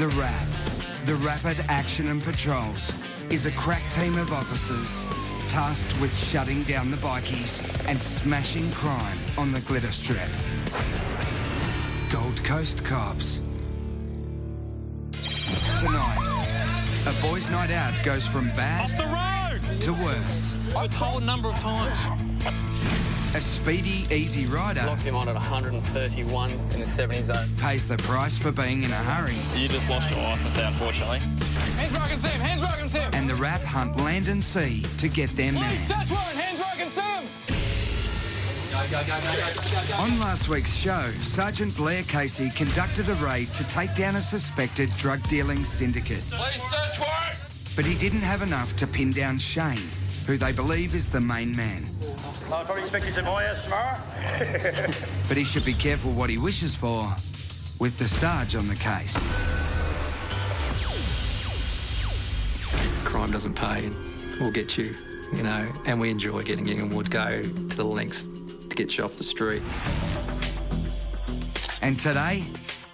The RAP, the Rapid Action and Patrols, is a crack team of officers tasked with shutting down the bikies and smashing crime on the glitter strip. Gold Coast Cops. Tonight, a boys' night out goes from bad Off the road! to worse. I've told a number of times. A speedy, easy rider Locked him on at 131 in the 70 zone. pays the price for being in a hurry. You just lost your licence, unfortunately. Hands broken, Sam! Hands broken, Sam! And the RAP hunt land and sea to get their man. Search warrant! Hands broken, Sam! On last week's show, Sergeant Blair Casey conducted a raid to take down a suspected drug-dealing syndicate. Please search warrant! But he didn't have enough to pin down Shane, who they believe is the main man. I'll probably expect you to my house tomorrow. But he should be careful what he wishes for, with the Sarge on the case. Crime doesn't pay and we'll get you, and we enjoy getting you and would go to the lengths to get you off the street. And today,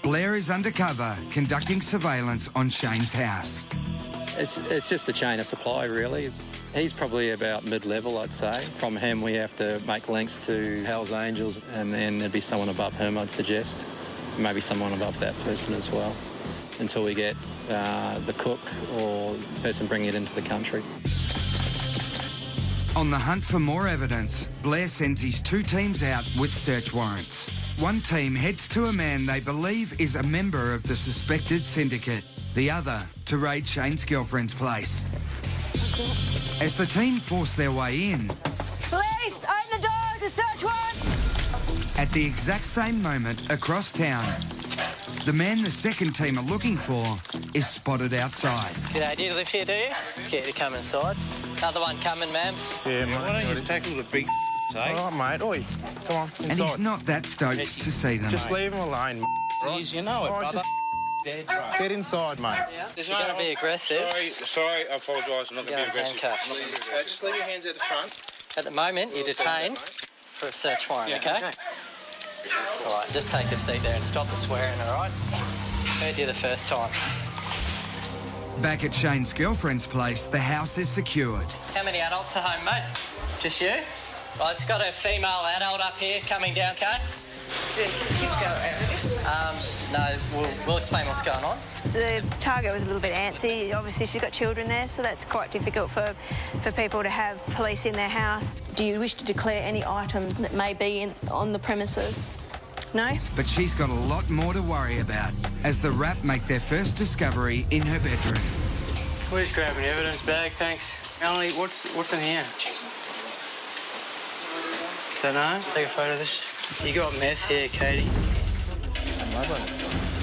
Blair is undercover conducting surveillance on Shane's house. It's just a chain of supply, really. He's probably about mid-level, I'd say. From him, we have to make links to Hell's Angels, and then there'd be someone above him, I'd suggest. Maybe someone above that person as well, until we get the cook or the person bringing it into the country. On the hunt for more evidence, Blair sends his two teams out with search warrants. One team heads to a man they believe is a member of the suspected syndicate. The other to raid Shane's girlfriend's place. As the team force their way in, Police, open the door, the search warrant! at the exact same moment across town, the man the second team are looking for is spotted outside. G'day, do you live here, do you? Get you to come inside. Another one coming, ma'ams. Yeah, mate. Why don't you tackle the big eh? All right, mate. Oi, come on, inside. And he's not that stoked to see them. Just leave him alone, Jeez, you know it, All right, brother. just get inside, mate. You're going to be aggressive. Sorry, I apologise. I'm not going to be You're aggressive. handcuffed. Just leave your hands at the front. At the moment, you're detained for a search warrant, okay? All right, just take a seat there and stop the swearing, all right? Heard you the first time. Back at Shane's girlfriend's place, the house is secured. How many adults are home, mate? Just you? Well, it's got a female adult up here coming down, Kate. No, we'll explain what's going on. The target was a little bit antsy. Obviously, she's got children there, so that's quite difficult for people to have police in their house. Do you wish to declare any items that may be on the premises? No? But she's got a lot more to worry about as the RAP make their first discovery in her bedroom. We're just grabbing evidence bag, thanks. Melanie, what's in here? Don't know. Take a photo of this. You got meth here, Katie.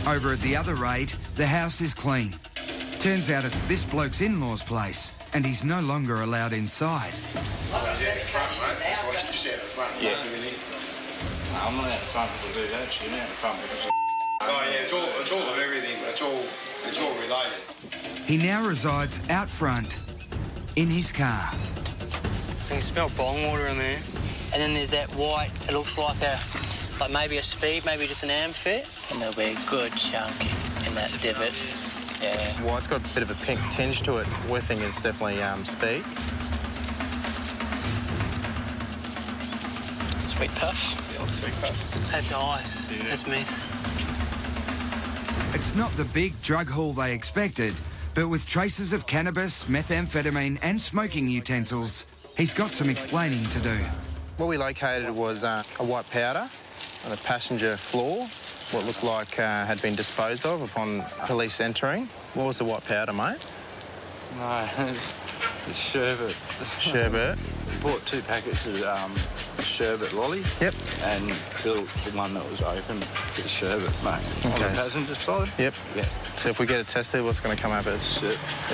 Over at the other raid, the house is clean. Turns out it's this bloke's in-laws' place, and he's no longer allowed inside. Yeah. I'm not out the front people do that. You're not out the front because Oh yeah, it's all of everything, but it's all related. He now resides out front in his car. I can smell bong water in there. And then there's that white, it looks like maybe a speed, maybe just an amphit. And there'll be a good chunk in that divot. Yeah. Well, it's got a bit of a pink tinge to it. We think it's definitely speed. Sweet puff. yeah, sweet puff. That's ice. Yeah. That's meth. It's not the big drug haul they expected, but with traces of cannabis, methamphetamine and smoking utensils, he's got some explaining to do. What we located was a white powder on the passenger floor, what looked like had been disposed of upon police entering. What was the white powder, mate? No, it's sherbet. Sherbet. We bought 2 packets of sherbet lolly. Yep. And filled the one that was open with sherbet, mate. On the Okay. passenger side? Yep. Yeah. So if we get it tested, what's going to come up as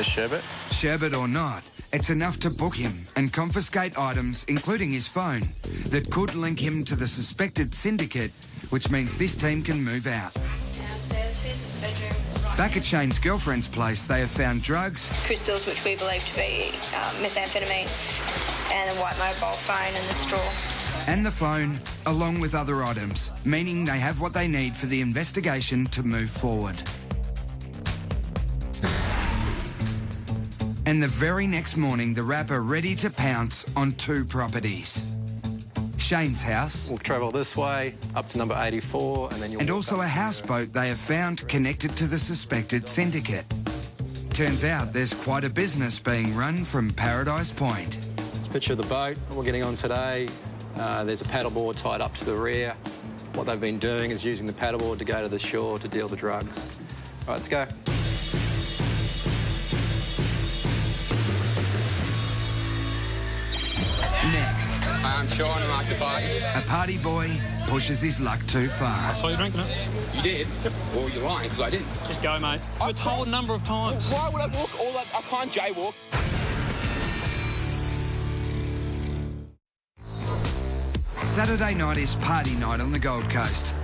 sherbet? Sherbet or not, it's enough to book him and confiscate items, including his phone, that could link him to the suspected syndicate, which means this team can move out. Downstairs, here's the bedroom. Back at Shane's girlfriend's place, they have found drugs, Crystals, which we believe to be methamphetamine, and a white mobile phone and the straw. and the phone, along with other items, meaning they have what they need for the investigation to move forward. And the very next morning, the Rap are ready to pounce on 2 properties. Shane's house. We'll travel this way up to number 84 and then you'll... And also a houseboat they have found connected to the suspected syndicate. Turns out there's quite a business being run from Paradise Point. It's a picture of the boat we're getting on today. There's a paddleboard tied up to the rear. What they've been doing is using the paddleboard to go to the shore to deal the drugs. Right, let's go. Next, I'm Sean, like the party. a party boy pushes his luck too far. I saw you drinking it. You did? Well, you're lying, because I didn't. Just go, mate. You were told a number of times. Why would I walk all that? I can't jaywalk. Saturday night is party night on the Gold Coast.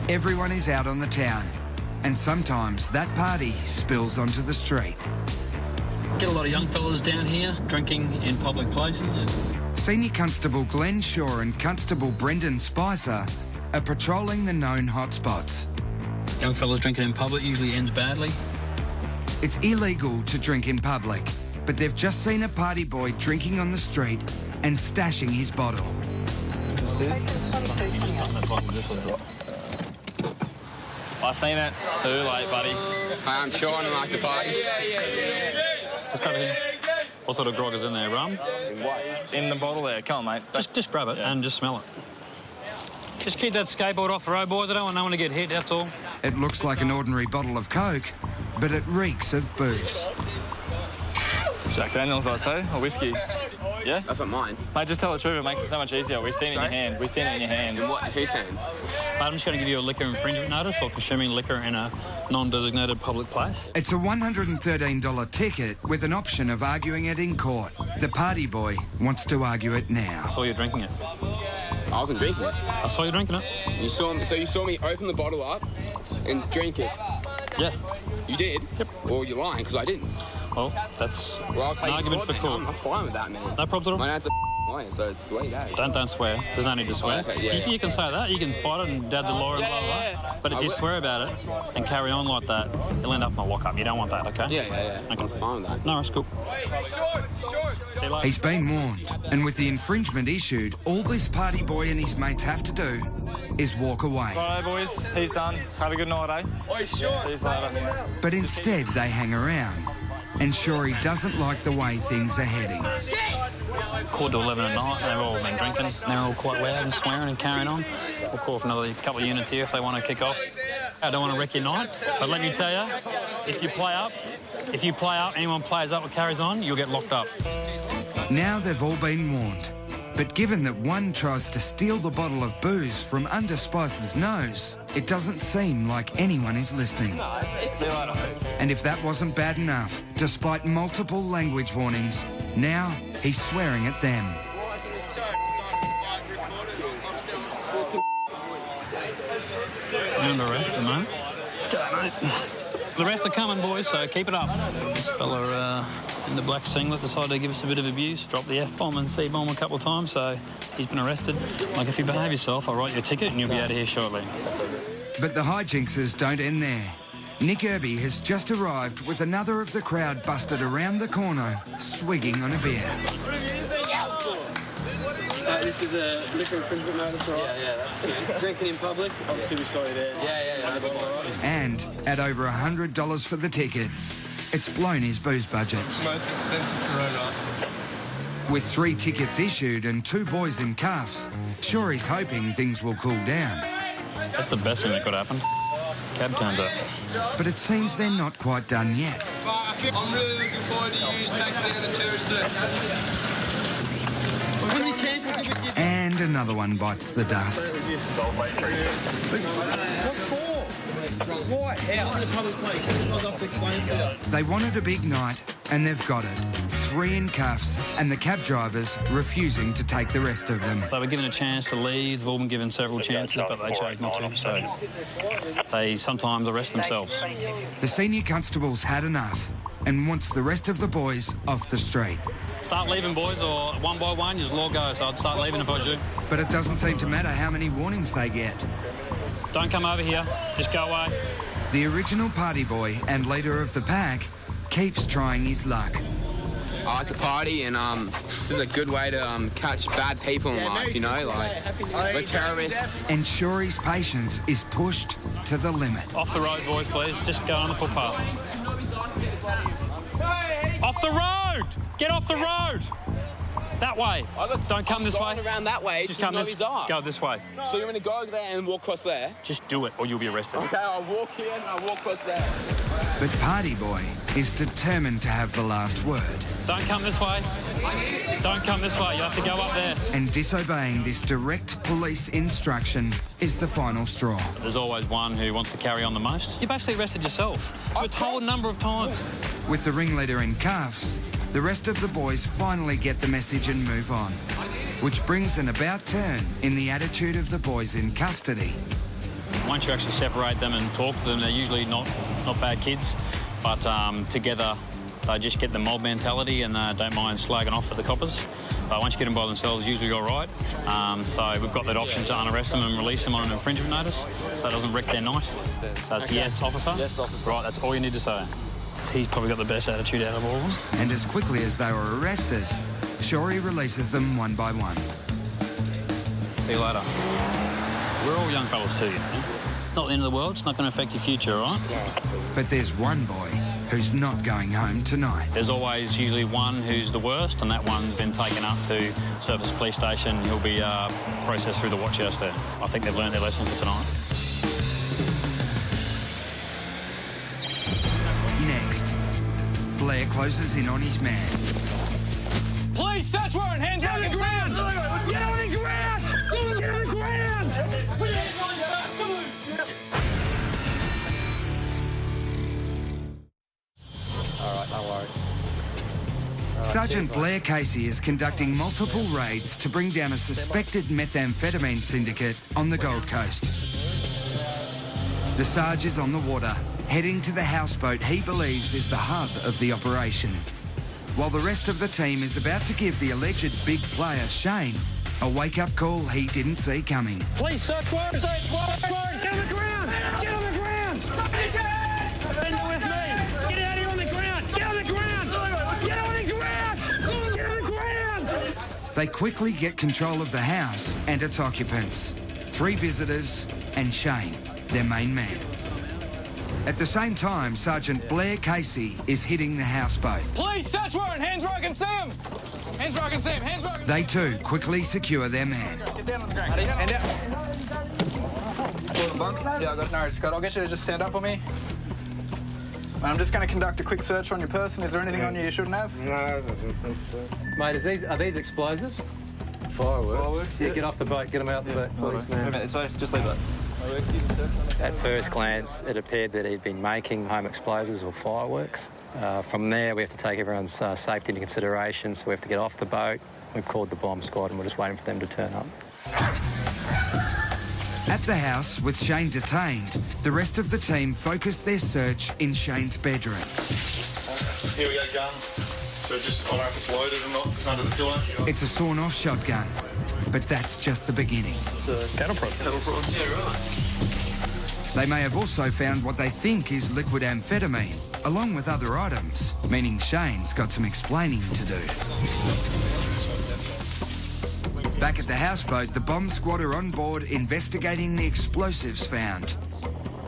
Everyone is out on the town. And sometimes that party spills onto the street. Get a lot of young fellas down here drinking in public places. Senior Constable Glenn Shaw and Constable Brendan Spicer are patrolling the known hotspots. Young fellas drinking in public usually ends badly. It's illegal to drink in public, but they've just seen a party boy drinking on the street and stashing his bottle. I seen it. Too late, buddy. Hi, I'm Sean, like the party. Just over here. What sort of grog is in there? Rum? In the bottle there. Come on, mate. Just grab it and just smell it. Just keep that skateboard off the road, boys. I don't want no one to get hit, that's all. It looks like an ordinary bottle of Coke, but it reeks of booze. Jack Daniels, I'd say, or whiskey. Yeah? That's not mine. Mate, just tell the truth. It makes it so much easier. We've seen it in your hand. We've seen it in your hand. In what? Who's saying? Mate, I'm just going to give you a liquor infringement notice for consuming liquor in a non-designated public place. It's a $113 ticket with an option of arguing it in court. The party boy wants to argue it now. I saw you drinking it. I wasn't drinking it. I saw you drinking it. You saw me open the bottle up and drink it. Yeah. You did? Yep. Well, you're lying, because I didn't. Well, that's Well, an argument for court. I'm fine with that, man. No problems at all. My dad's a lawyer, so it's sweet as. Don't swear. There's no need to swear. Okay, yeah, You can say that. You can fight it and Dad's a lawyer and blah, blah, blah. But if you swear about it and carry on like that, you'll end up in a lockup. You don't want that, okay? Yeah. Okay. I'm fine with that. No, it's cool. See you later. He's been warned, and with the infringement issued, all this party boy and his mates have to do is walk away. Righto, boys. He's done. Have a good night, eh? See you later. But instead, they hang around. And Shorey doesn't like the way things are heading. Quarter to 11 at night, they've all been drinking. They're all quite loud and swearing and carrying on. We'll call for another couple of units here if they want to kick off. I don't want to wreck your night, but let me tell you, if you play up, anyone plays up or carries on, you'll get locked up. Now they've all been warned. But given that one tries to steal the bottle of booze from under Spicer's nose, it doesn't seem like anyone is listening. See you later. And if that wasn't bad enough, despite multiple language warnings, now he's swearing at them. You're under arrest at the moment. Let's go, mate. The rest are coming, boys, so keep it up. This fella in the black singlet decided to give us a bit of abuse, dropped the F-bomb and C-bomb a couple of times, so he's been arrested. Like, if you behave yourself, I'll write you a ticket and you'll be out of here shortly. But the hijinkses don't end there. Nick Irby has just arrived with another of the crowd busted around the corner, swigging on a beer. This is a liquor infringement notice, right? Yeah, that's drinking in public. Obviously, we saw you there. Yeah. And at over $100 for the ticket, it's blown his booze budget. Most expensive Corona. With 3 tickets issued and 2 boys in cuffs, sure he's hoping things will cool down. That's the best thing that could happen. Cab turns up. But it seems they're not quite done yet. I'm really looking forward to you taking down the terrorist list. And another one bites the dust. They wanted a big night, and they've got it. 3 in cuffs, and the cab drivers refusing to take the rest of them. They were given a chance to leave. They've all been given several chances, but they chose not to, so they sometimes arrest themselves. The senior constable's had enough and wants the rest of the boys off the street. Start leaving, boys, or one by one, just law go, so I'd start leaving if I was you. But it doesn't seem to matter how many warnings they get. Don't come over here. Just go away. The original party boy and leader of the pack keeps trying his luck. I like to party, and this is a good way to catch bad people in life, you know, like we're terrorists. And Shorey's patience is pushed to the limit. Off the road, boys, please. Just go on the footpath. Off the road! Get off the road! That way. Don't come this way. Around that way. Just come this way. Go this way. So you're going to go there and walk across there? Just do it, or you'll be arrested. Okay, I'll walk here and I'll walk across there. But Party Boy is determined to have the last word. Don't come this way. Don't come this way. You have to go up there. And disobeying this direct police instruction is the final straw. There's always one who wants to carry on the most. You basically arrested yourself. You were told a number of times. With the ringleader in cuffs, the rest of the boys finally get the message and move on, which brings an about turn in the attitude of the boys in custody. Once you actually separate them and talk to them, they're usually not bad kids, but together they just get the mob mentality and don't mind slagging off at the coppers. But once you get them by themselves, usually all right. So we've got that option to unarrest them and release them on an infringement notice, so it doesn't wreck their night. So it's yes, officer. Yes, officer. Right, that's all you need to say. He's probably got the best attitude out of all of them. And as quickly as they were arrested, Shorey releases them one by one. See you later. We're all young fellas too, you know. Not the end of the world. It's not going to affect your future, all right? But there's one boy who's not going home tonight. There's always usually one who's the worst, and that one's been taken up to Surface Police Station. He'll be processed through the watch house there. I think they've learned their lesson for tonight. Next, Blair closes in on his man. Police, search warrant, hands on the ground! Get on the ground! Get on the ground! All right, no worries. Sergeant Blair Casey is conducting multiple raids to bring down a suspected methamphetamine syndicate on the Gold Coast. The Sarge is on the water, heading to the houseboat he believes is the hub of the operation, while the rest of the team is about to give the alleged big player, Shane, a wake-up call he didn't see coming. Police, search warrant! Search warrant! Get on the ground! Get on the ground! Bend with me! Get out here on the ground! Get on the ground! Get on the ground! Get on the ground! They quickly get control of the house and its occupants, 3 visitors and Shane, their main man. At the same time, Sergeant Blair Casey is hitting the houseboat. Police, search warrant! Hands where I can see him! Hands where I can see him! Hands where I can see him! They too quickly secure their man. Get down on the ground. Hand out. Yeah, I got no, Scott. I'll get you to just stand up for me. I'm just going to conduct a quick search on your person. Is there anything on you shouldn't have? No, I don't think so. Mate, are these explosives? Fireworks? Yeah, get off the boat. Get them out the boat, please, man. Wait a minute, this way. Just leave it. At first glance, it appeared that he'd been making home explosives or fireworks. From there, we have to take everyone's safety into consideration, so we have to get off the boat. We've called the bomb squad and we're just waiting for them to turn up. At the house, with Shane detained, the rest of the team focused their search in Shane's bedroom. Here we go, gun. So just, I don't know if it's loaded or not, it's under the pillow. It's a sawn-off shotgun, but that's just the beginning. It's a cattle prod. Yeah, right. They may have also found what they think is liquid amphetamine, along with other items, meaning Shane's got some explaining to do. Back at the houseboat, the bomb squad are on board investigating the explosives found.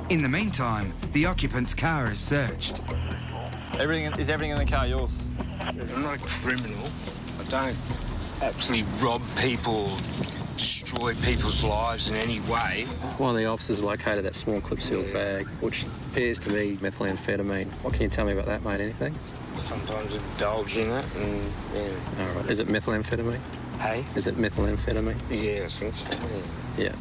In the meantime, the occupant's car is searched. Is everything in the car yours? I'm not a criminal. I don't absolutely rob people, destroy people's lives in any way. One of the officers located that small clip-sealed bag, which appears to be methamphetamine. What can you tell me about that, mate? Anything? Sometimes indulge in it, and yeah. All right. Is it methamphetamine? Hey? Is it methamphetamine? Yeah, I think so. Yeah.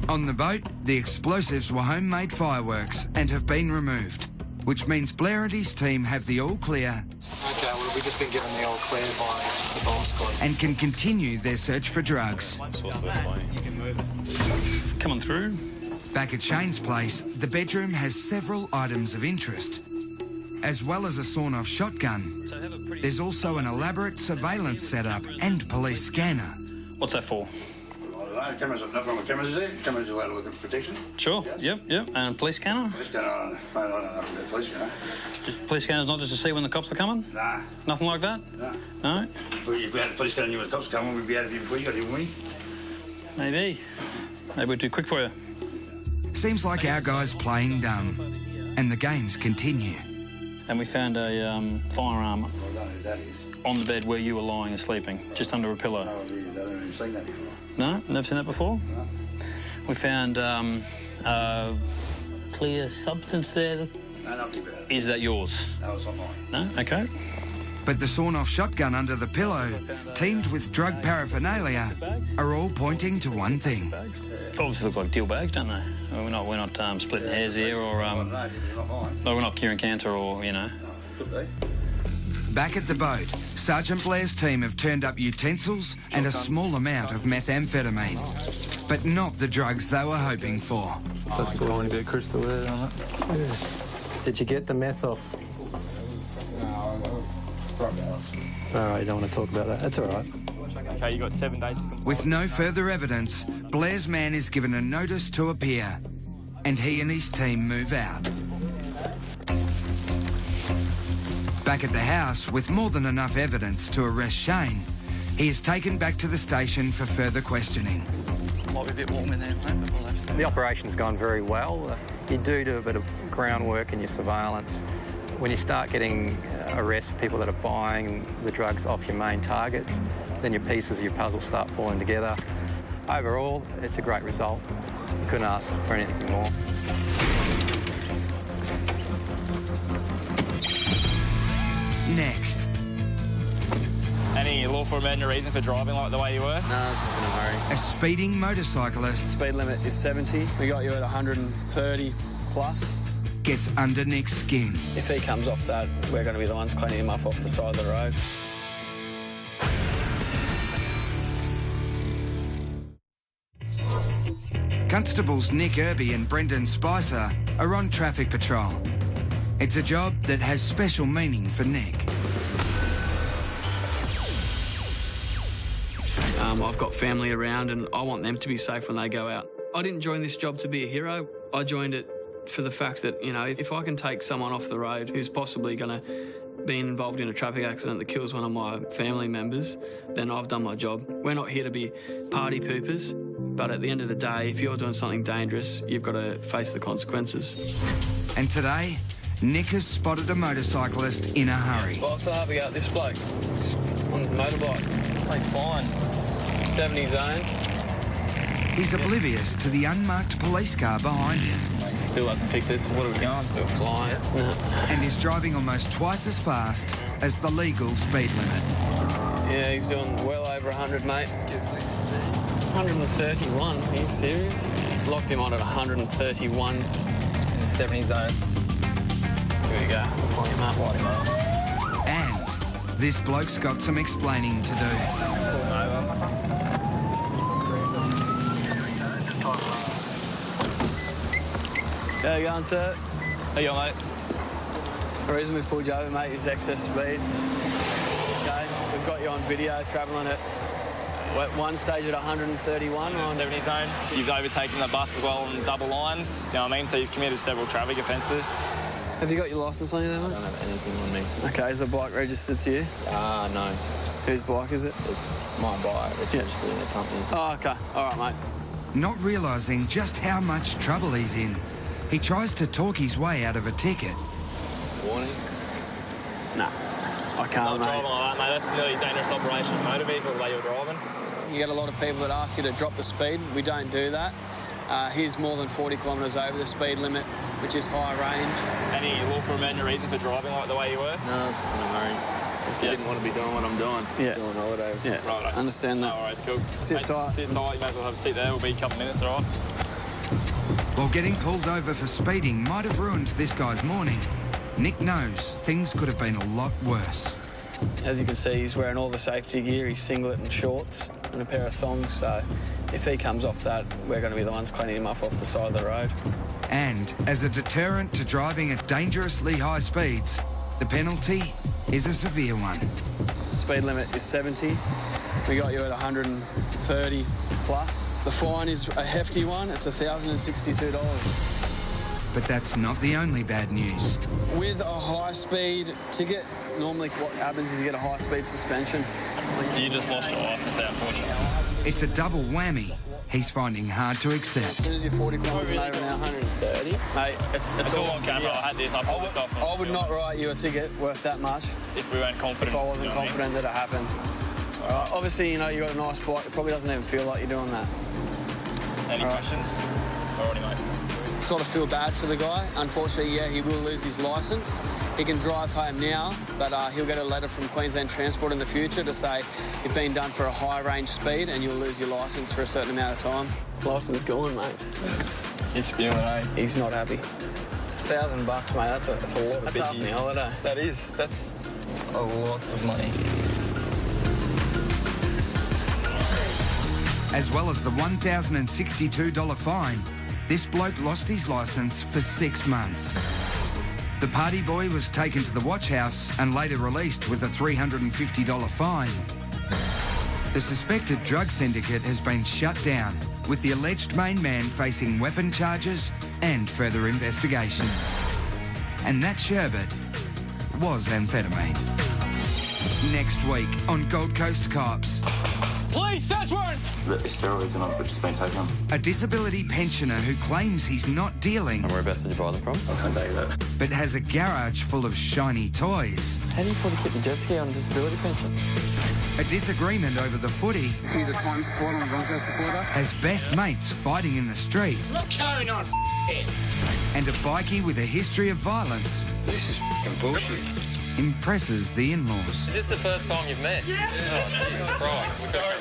On the boat, the explosives were homemade fireworks and have been removed, which means Blair and his team have the all clear. Okay, well, we've just been given the all clear by the bomb squad. And can continue their search for drugs. Come on through. Back at Shane's place, the bedroom has several items of interest. As well as a sawn-off shotgun, there's also an elaborate surveillance setup and police scanner. What's that for? I don't know. Cameras, no problem with cameras, is there? Cameras are allowed to look at protection. Sure, yep. And police scanner? Police scanner, I don't know about police scanner. Police scanner's not just to see when the cops are coming? Nah. Nothing like that? No. No? If we had a police scanner and knew when the cops are coming, we'd be out of here before you got here, wouldn't we? Maybe. Maybe we're too quick for you. Seems like our guy's playing dumb, and the games continue. And we found a firearm on the bed where you were lying and sleeping, just under a pillow. No, I've never even seen that before. No? Never seen that before? No. We found a clear substance there. No, nothing about it. Is that yours? No, it's not mine. No? Okay. But the sawn-off shotgun under the pillow, teamed with drug paraphernalia, are all pointing to one thing. Obviously look like deal bags, don't they? We're not splitting hairs here, or No, it's not mine. no, we're not curing cancer, or you know. Could be. Back at the boat, Sergeant Blair's team have turned up utensils and a small amount of methamphetamine, but not the drugs they were hoping for. That's the tiny bit of crystal there on it. Yeah. Did you get the meth off? All right, you don't want to talk about that. That's all right. Okay, you got 7 days. With no further evidence, Blair's man is given a notice to appear, and he and his team move out. Back at the house, with more than enough evidence to arrest Shane, he is taken back to the station for further questioning. Might be a bit warm in there, mate, but we'll have to. The operation's gone very well. You do a bit of groundwork in your surveillance. When you start getting arrests for people that are buying the drugs off your main targets, then your pieces of your puzzle start falling together. Overall, it's a great result. You couldn't ask for anything more. Next. Any lawful amendment or reason for driving like the way you were? No, I was just in a hurry. A speeding motorcyclist Speed limit is 70. We got you at 130 plus. gets under Nick's skin. If he comes off that, we're going to be the ones cleaning him off the side of the road. Constables Nick Irby and Brendan Spicer are on traffic patrol. It's a job that has special meaning for Nick. I've got family around and I want them to be safe when they go out. I didn't join this job to be a hero. I joined it for the fact that, you know, if I can take someone off the road who's possibly going to be involved in a traffic accident that kills one of my family members, then I've done my job. We're not here to be party poopers, but at the end of the day, if you're doing something dangerous, you've got to face the consequences. And today, Nick has spotted a motorcyclist in a hurry. Spicer, have we got this bloke on the motorbike. He's fine. 70 zone. He's oblivious to the unmarked police car behind him. Still hasn't picked us. What are we going? Still flying. And is driving almost twice as fast as the legal speed limit. Yeah, he's doing well over 100, mate. 131, are you serious? Locked him on at 131 in the 70 zone. Here we go. Point him up. And this bloke's got some explaining to do. How you going, sir? How you going, mate? The reason we've pulled you over, mate, is excess speed. Okay, we've got you on video travelling at one stage at 131 on 70 zone. You've overtaken the bus as well on double lines. Do you know what I mean? So you've committed several traffic offences. Have you got your licence on you there, mate? I don't have anything on me. Okay, is the bike registered to you? No. Whose bike is it? It's my bike. It's registered in the company's. Oh, okay. All right, mate. Not realising just how much trouble he's in, he tries to talk his way out of a ticket. Warning? Nah, I can't, mate. Driving like that, mate. That's a really dangerous operation. Motor vehicle, the way you're driving. You get a lot of people that ask you to drop the speed. We don't do that. He's more than 40 kilometres over the speed limit, which is high range. Any lawful amendment or reason for driving like the way you were? No, I was just in a hurry. I didn't want to be doing what I'm doing. Yeah. Still on holidays. Yeah, right. Understand that. No worries, cool. Sit tight. Sit tight. You may as well have a seat there. We'll be a couple of minutes, all right? While getting pulled over for speeding might have ruined this guy's morning, Nick knows things could have been a lot worse. As you can see, he's wearing all the safety gear. He's singlet and shorts and a pair of thongs. So if he comes off that, we're going to be the ones cleaning him off the side of the road. And as a deterrent to driving at dangerously high speeds, the penalty is a severe one. Speed limit is 70. We got you at 130 plus. The fine is a hefty one. It's $1,062. But that's not the only bad news. With a high-speed ticket, normally what happens is you get a high-speed suspension. You just lost your licence, unfortunately. It's a double whammy he's finding hard to accept. As soon as you're 40 kilometres an hour now, 130. Mate, it's all on camera. Yeah. I had this. I pulled this off. I would not write you a ticket worth that much. If we weren't confident. If I wasn't confident that it happened. Obviously, you know, you got a nice bike. It probably doesn't even feel like you're doing that. Any questions? Already, mate. Sort of feel bad for the guy. Unfortunately, yeah, he will lose his licence. He can drive home now, but he'll get a letter from Queensland Transport in the future to say you've been done for a high range speed and you'll lose your licence for a certain amount of time. Licence gone, mate. He's spewing, eh? He's not happy. $1,000, mate. That's a lot of biggies. That's half my holiday. That's a lot of money. As well as the $1,062 fine, this bloke lost his licence for 6 months. The party boy was taken to the watch house and later released with a $350 fine. The suspected drug syndicate has been shut down, with the alleged main man facing weapon charges and further investigation. And that sherbet was amphetamine. Next week on Gold Coast Cops. Police, search warrant! The steroids are not just been taken. A disability pensioner who claims he's not dealing. And whereabouts did you buy them from? I can't tell you that. But has a garage full of shiny toys. How do you afford to keep your jet ski on a disability pension? A disagreement over the footy. He's a Titan supporter and a Broncos supporter. Has best mates fighting in the street. Not carrying on, And a bikie with a history of violence. This is f***ing bullshit. Impresses the in-laws. Is this the first time you've met? Yeah. Oh, Jesus Christ. Sorry,